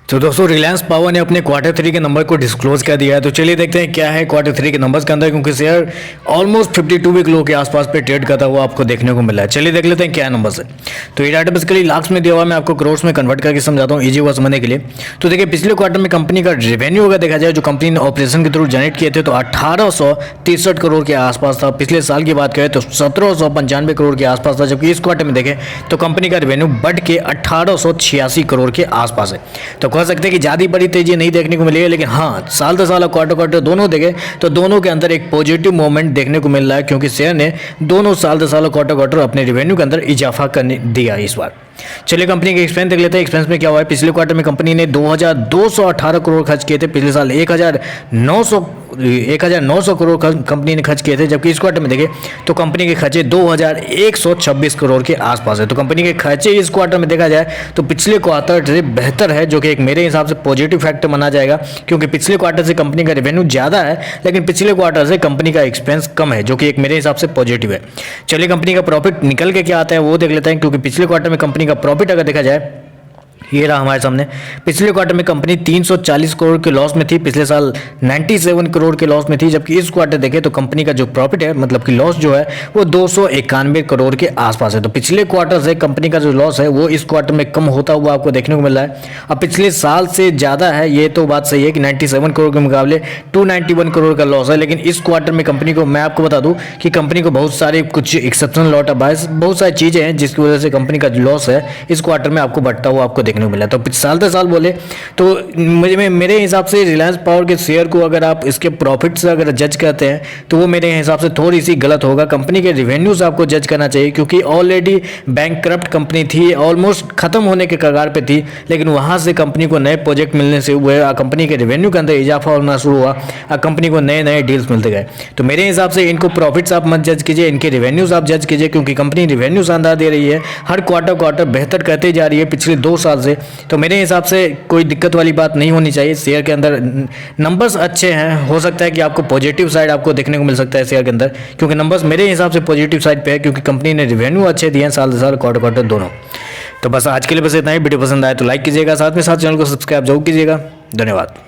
तो दोस्तों रिलायंस पावर ने अपने क्वार्टर थ्री के नंबर को डिस्क्लोज कर दिया है। तो चलिए देखते हैं क्या है क्वार्टर थ्री के नंबर्स के अंदर, क्योंकि शेयर ऑलमोस्ट 52 वीक लो के आसपास पे ट्रेड करता हुआ आपको देखने को मिला है। चलिए देख लेते हैं क्या नंबर्स है। तो ये डाटा बेसिकली लाख्स में दिया हुआ, मैं आपको करोड़ में कन्वर्ट करके समझाता हूँ इजी हुआ समझने के लिए। तो देखिए पिछले क्वार्टर में कंपनी का रेवेन्यू अगर देखा जाए जो कंपनी ने ऑपरेशन के थ्रू जनरेट किए थे तो 1863 करोड़ के आसपास था। पिछले साल की बात करें तो 1795 करोड़ के आसपास था, जबकि इस क्वार्टर में देखें तो कंपनी का रेवेन्यू बढ़ के 1886 करोड़ के आसपास है। तो कह सकते हैं कि ज़्यादा बड़ी तेजी नहीं देखने को मिली है, लेकिन हाँ साल दर साल क्वार्टर दोनों देखें तो दोनों के अंदर एक पॉजिटिव मोमेंट देखने को मिल रहा है, क्योंकि शेयर ने दोनों साल दर साल क्वार्टर अपने रेवेन्यू के अंदर इजाफा करने दिया इस बार। चलिए कंपनी के एक्सपेंस देख लेते हैं। एक्सपेंस में क्या हुआ है, पिछले क्वार्टर में कंपनी ने 2218 करोड़ खर्च किए थे। पिछले साल 1900 करोड़ कंपनी ने खर्च किए थे, जबकि इस क्वार्टर में देखें तो कंपनी के खर्चे 2126 करोड़ के आसपास है। तो कंपनी के खर्चे इस क्वार्टर में देखा जाए तो पिछले क्वार्टर से बेहतर है, जो कि एक मेरे हिसाब से पॉजिटिव फैक्टर माना जाएगा, क्योंकि पिछले क्वार्टर से कंपनी का रेवेन्यू ज़्यादा है लेकिन पिछले क्वार्टर से कंपनी का एक्सपेंस कम है, जो कि एक मेरे हिसाब से पॉजिटिव है। चलिए कंपनी का प्रॉफिट निकल के क्या आता है वो देख लेते हैं, क्योंकि पिछले क्वार्टर में कंपनी का प्रॉफिट अगर देखा जाए ये रहा हमारे सामने। पिछले क्वार्टर में कंपनी 340 करोड़ के लॉस में थी, पिछले साल 97 करोड़ के लॉस में थी, जबकि इस क्वार्टर देखें तो कंपनी का जो प्रॉफिट है मतलब कि लॉस जो है वो 291 करोड़ के आसपास है। तो पिछले क्वार्टर से कंपनी का जो लॉस है वो इस क्वार्टर में कम होता हुआ आपको देखने को मिल रहा है। अब पिछले साल से ज़्यादा है, ये तो बात सही है कि 97 करोड़ के मुकाबले 291 करोड़ का लॉस है, लेकिन इस क्वार्टर में कंपनी को मैं आपको बता दूं कि कंपनी को बहुत सारे कुछ एक्सेप्शनल लॉट ऑफ बायस बहुत सारी चीज़ें हैं जिसकी वजह से कंपनी का जो लॉस है इस क्वार्टर में आपको बढ़ता हुआ आपको देखने को मिला। तो साल दर साल बोले तो मेरे हिसाब से रिलायंस पावर के शेयर को अगर आप इसके प्रॉफिट से अगर जज करते हैं तो वो मेरे हिसाब से थोड़ी सी गलत होगा। कंपनी के रिवेन्यू से आपको जज करना चाहिए, क्योंकि ऑलरेडी बैंकक्रप्ट कंपनी थी, ऑलमोस्ट खत्म होने के कगार पे थी, लेकिन वहां से कंपनी को नए प्रोजेक्ट मिलने से हुए कंपनी के रेवेन्यू के अंदर इजाफा होना शुरू हुआ, कंपनी को नए नए डील्स मिलते गए। तो मेरे हिसाब से इनको प्रॉफिट्स आप मत जज कीजिए, इनके रेवेन्यूज आप जज कीजिए, क्योंकि कंपनी रेवेन्यू शानदार दे रही है, हर क्वार्टर बेहतर करते जा रही है पिछले 2 साल से। तो मेरे हिसाब से कोई दिक्कत वाली बात नहीं होनी चाहिए। शेयर के अंदर नंबर्स अच्छे हैं, हो सकता है कि आपको पॉजिटिव साइड आपको देखने को मिल सकता है शेयर के अंदर, क्योंकि नंबर्स मेरे हिसाब से पॉजिटिव साइड पे है, क्योंकि कंपनी ने रेवेन्यू अच्छे दिए हैं साल दर साल क्वार्टर दोनों। तो बस आज के लिए बस इतना ही। वीडियो पसंद आए तो लाइक कीजिएगा, साथ में साथ चैनल को सब्सक्राइब जरूर कीजिएगा। धन्यवाद।